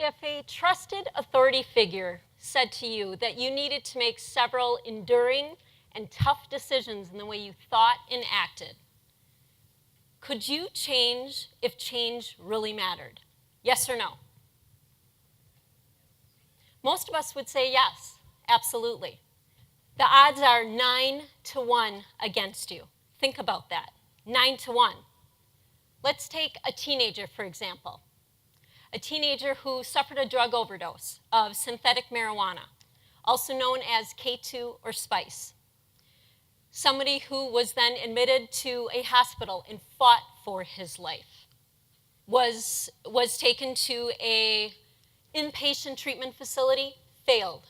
if a trusted authority figure said to you that you needed to make several enduring and tough decisions in the way you thought and acted, could you change if change really mattered? Yes or no? Most of us would say yes, absolutely. The odds are 9-1 against you. Think about that, 9-1. Let's take a teenager, for example. A teenager who suffered a drug overdose of synthetic marijuana, also known as K2 or spice. Somebody who was then admitted to a hospital and fought for his life. Was taken to an inpatient treatment facility, failed.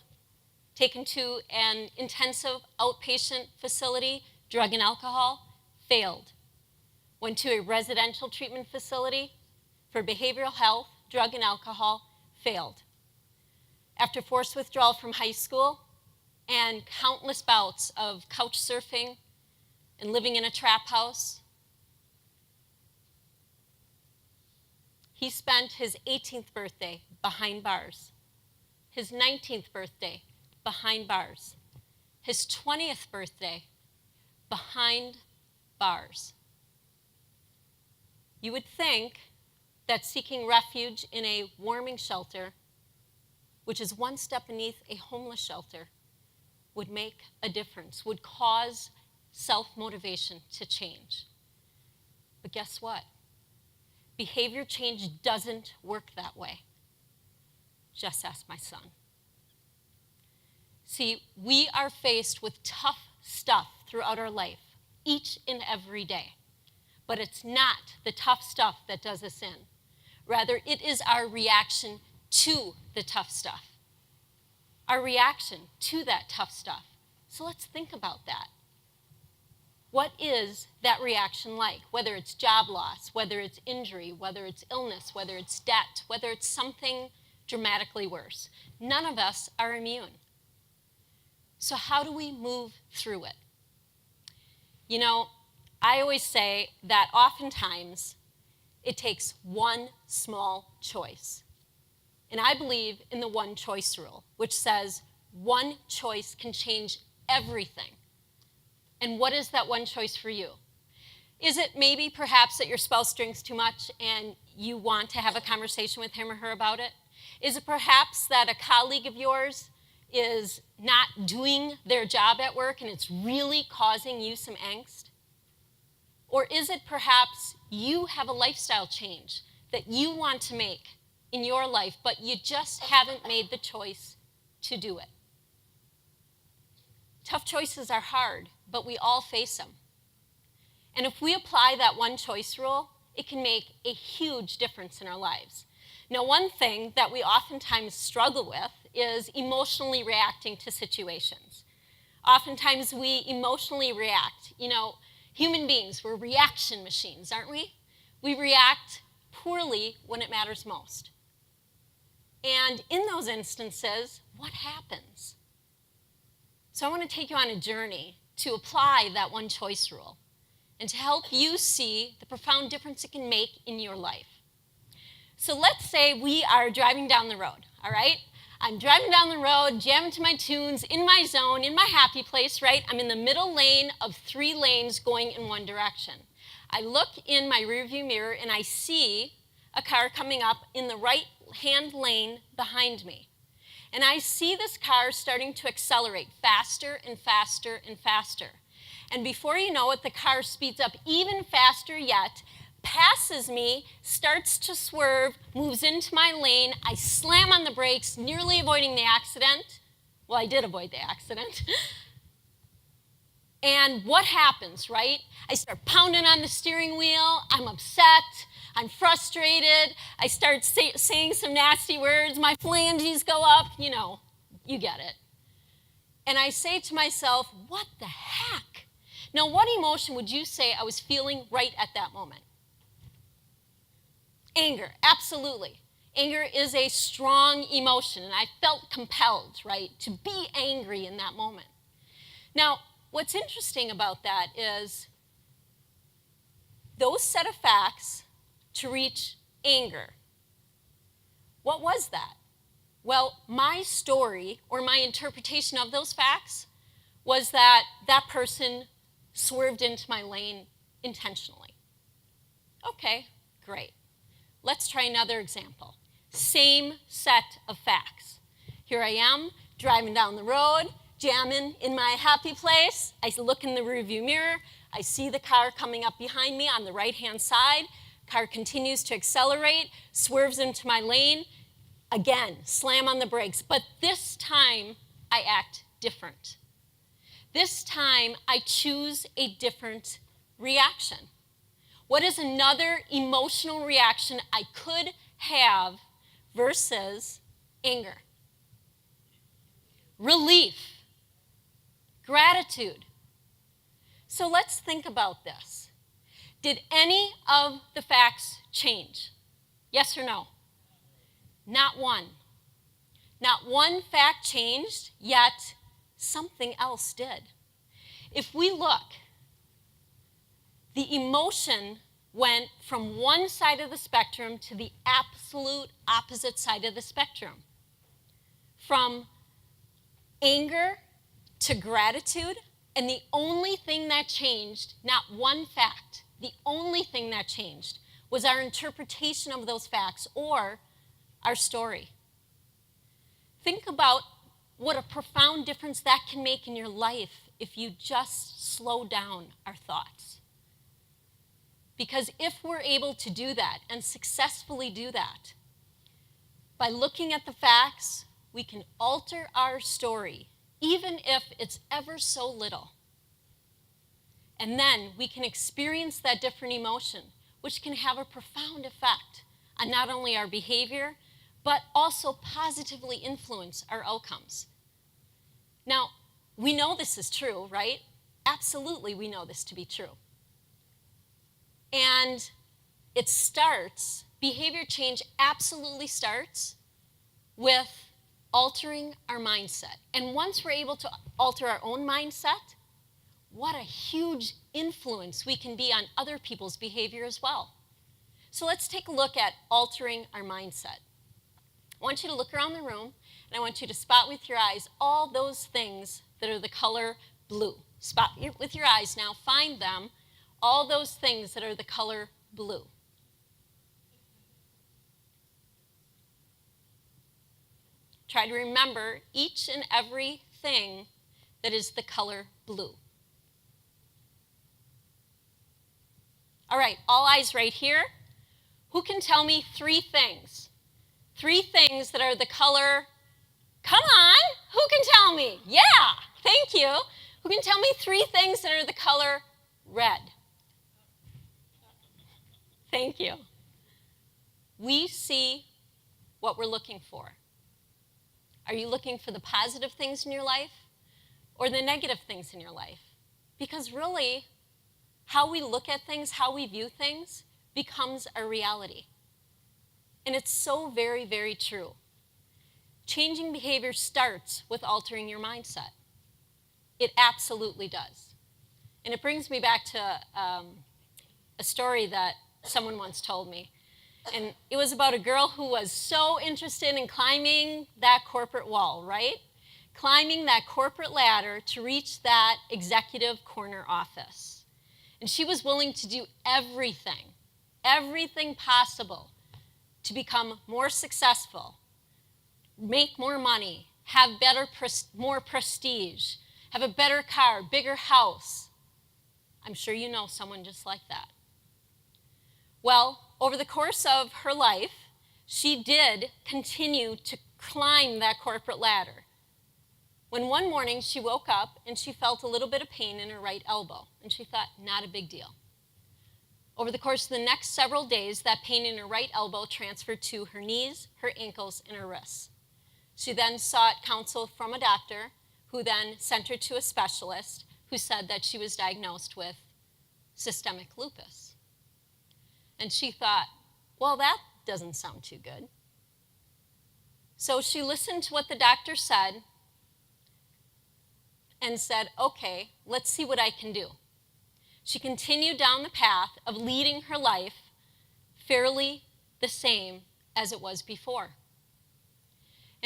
Taken to an intensive outpatient facility, drug and alcohol, failed. Went to a residential treatment facility for behavioral health, drug and alcohol, failed. After forced withdrawal from high school and countless bouts of couch surfing and living in a trap house, he spent his 18th birthday behind bars, his 19th birthday behind bars, his 20th birthday behind bars. You would think that seeking refuge in a warming shelter, which is one step beneath a homeless shelter, would make a difference, would cause self-motivation to change. But guess what? Behavior change doesn't work that way. Just ask my son. See, we are faced with tough stuff throughout our life, each and every day. But it's not the tough stuff that does us in. Rather, it is our reaction to the tough stuff. Our reaction to that tough stuff. So let's think about that. What is that reaction like? Whether it's job loss, whether it's injury, whether it's illness, whether it's debt, whether it's something dramatically worse. None of us are immune. So how do we move through it? You know, I always say that oftentimes it takes one small choice. And I believe in the one choice rule, which says one choice can change everything. And what is that one choice for you? Is it maybe perhaps that your spouse drinks too much and you want to have a conversation with him or her about it? Is it perhaps that a colleague of yours is not doing their job at work and it's really causing you some angst? Or is it perhaps you have a lifestyle change that you want to make in your life, but you just haven't made the choice to do it? Tough choices are hard, but we all face them. And if we apply that one choice rule, it can make a huge difference in our lives. Now, one thing that we oftentimes struggle with is emotionally reacting to situations. Oftentimes we emotionally react. You know, human beings, we're reaction machines, aren't we? We react poorly when it matters most. And in those instances, what happens? So I want to take you on a journey to apply that one choice rule and to help you see the profound difference it can make in your life. So let's say we are driving down the road, all right? I'm driving down the road, jamming to my tunes, in my zone, in my happy place, right? I'm in the middle lane of 3 lanes going in one direction. I look in my rearview mirror and I see a car coming up in the right-hand lane behind me. And I see this car starting to accelerate faster and faster and faster. And before you know it, the car speeds up even faster yet, passes me, starts to swerve, moves into my lane. I slam on the brakes, nearly avoiding the accident. Well, I did avoid the accident. And what happens, right? I start pounding on the steering wheel. I'm upset. I'm frustrated. I start saying some nasty words. My phalanges go up. You know, you get it. And I say to myself, what the heck? Now, what emotion would you say I was feeling right at that moment? Anger, absolutely. Anger is a strong emotion, and I felt compelled, right, to be angry in that moment. Now, what's interesting about that is those set of facts to reach anger What was that? Well, my story or my interpretation of those facts was that that person swerved into my lane intentionally. Okay, great. Let's try another example. Same set of facts. Here I am, driving down the road, jamming in my happy place. I look in the rearview mirror. I see the car coming up behind me on the right-hand side. Car continues to accelerate, swerves into my lane. Again, slam on the brakes. But this time, I act different. This time, I choose a different reaction. What is another emotional reaction I could have versus anger? Relief, gratitude. So let's think about this. Did any of the facts change? Yes or no? Not one. Not one fact changed, yet something else did. If we look, the emotion went from one side of the spectrum to the absolute opposite side of the spectrum. From anger to gratitude, and the only thing that changed, not one fact, the only thing that changed was our interpretation of those facts or our story. Think about what a profound difference that can make in your life if you just slow down our thoughts. Because if we're able to do that and successfully do that, by looking at the facts, we can alter our story, even if it's ever so little. And then we can experience that different emotion, which can have a profound effect on not only our behavior, but also positively influence our outcomes. Now, we know this is true, right? Absolutely, we know this to be true. And it starts, behavior change absolutely starts with altering our mindset. And once we're able to alter our own mindset, what a huge influence we can be on other people's behavior as well. So let's take a look at altering our mindset. I want you to look around the room, and I want you to spot with your eyes all those things that are the color blue. Spot with your eyes now, find them, all those things that are the color blue. Try to remember each and every thing that is the color blue. All right, all eyes right here. Who can tell me three things? Three things that are the color, come on, who can tell me? Yeah, thank you. Who can tell me three things that are the color red? Thank you. We see what we're looking for. Are you looking for the positive things in your life or the negative things in your life? Because really, how we look at things, how we view things, becomes our reality. And it's so very, very true. Changing behavior starts with altering your mindset. It absolutely does. And it brings me back to a story that someone once told me. And it was about a girl who was so interested in climbing that corporate wall, right? Climbing that corporate ladder to reach that executive corner office. And she was willing to do everything possible to become more successful, make more money, have more prestige, have a better car, bigger house. I'm sure you know someone just like that. Well, over the course of her life, she did continue to climb that corporate ladder. When one morning she woke up and she felt a little bit of pain in her right elbow, and she thought, not a big deal. Over the course of the next several days, that pain in her right elbow transferred to her knees, her ankles, and her wrists. She then sought counsel from a doctor, who then sent her to a specialist, who said that she was diagnosed with systemic lupus. And she thought, well, that doesn't sound too good. So she listened to what the doctor said and said, okay, let's see what I can do. She continued down the path of leading her life fairly the same as it was before.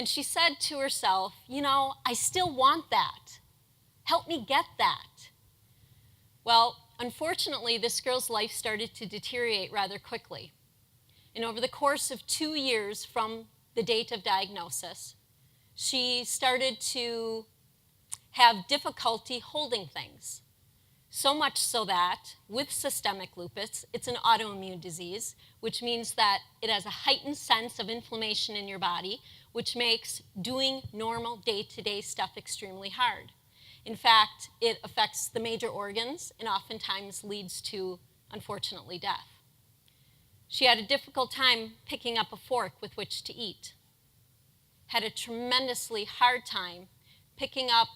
And she said to herself, I still want that. Help me get that. Well, unfortunately, this girl's life started to deteriorate rather quickly. And over the course of 2 years from the date of diagnosis, she started to have difficulty holding things. So much so that with systemic lupus, it's an autoimmune disease, which means that it has a heightened sense of inflammation in your body, which makes doing normal day-to-day stuff extremely hard. In fact, it affects the major organs and oftentimes leads to, unfortunately, death. She had a difficult time picking up a fork with which to eat, had a tremendously hard time picking up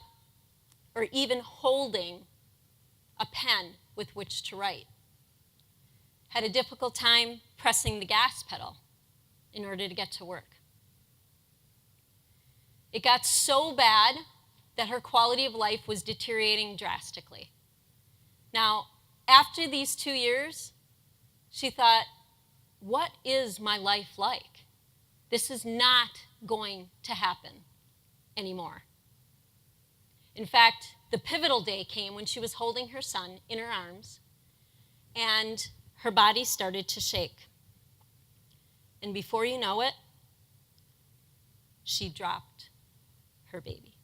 or even holding a pen with which to write, had a difficult time pressing the gas pedal in order to get to work. It got so bad that her quality of life was deteriorating drastically. Now, after these 2 years, she thought, what is my life like? This is not going to happen anymore. In fact, the pivotal day came when she was holding her son in her arms, and her body started to shake. And before you know it, she dropped her baby.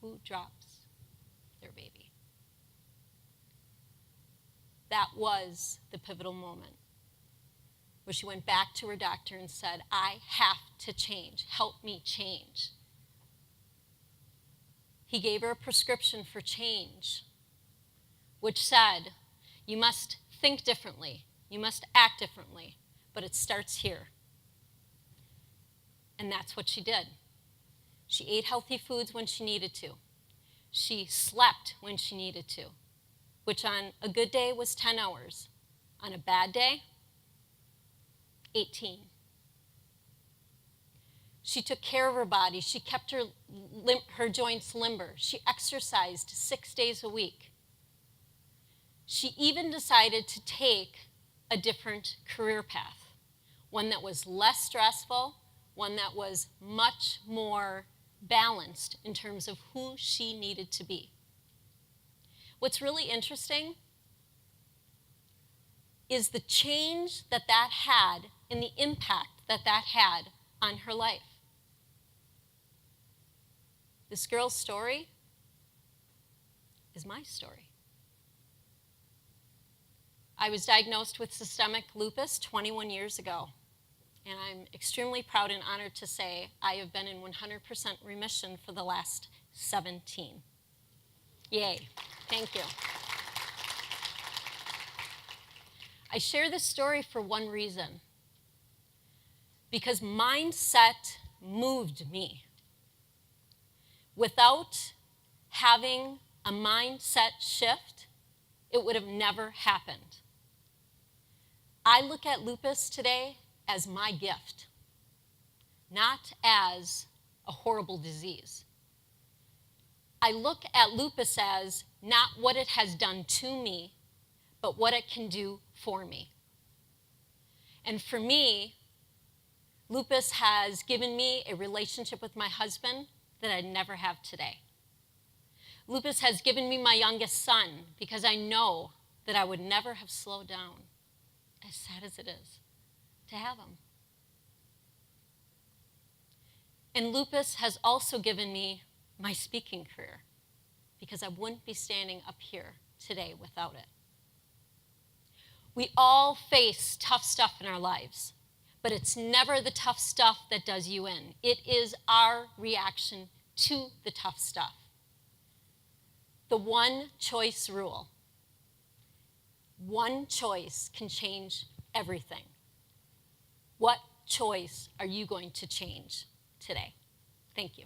Who drops their baby? That was the pivotal moment where she went back to her doctor and said, I have to change. Help me change. He gave her a prescription for change, which said, you must think differently, you must act differently, but it starts here. And that's what she did. She ate healthy foods when she needed to. She slept when she needed to, which on a good day was 10 hours. On a bad day, 18. She took care of her body. She kept her joints limber. She exercised 6 days a week. She even decided to take a different career path, one that was less stressful, one that was much more balanced in terms of who she needed to be. What's really interesting is the change that had and the impact that had on her life. This girl's story is my story. I was diagnosed with systemic lupus 21 years ago, and I'm extremely proud and honored to say I have been in 100% remission for the last 17. Yay, thank you. I share this story for one reason, because mindset moved me. Without having a mindset shift, it would have never happened. I look at lupus today as my gift, not as a horrible disease. I look at lupus as not what it has done to me, but what it can do for me. And for me, lupus has given me a relationship with my husband that I'd never have today. Lupus has given me my youngest son because I know that I would never have slowed down, as sad as it is, to have him. And lupus has also given me my speaking career because I wouldn't be standing up here today without it. We all face tough stuff in our lives, but it's never the tough stuff that does you in. It is our reaction to the tough stuff. The one choice rule. One choice can change everything. What choice are you going to change today? Thank you.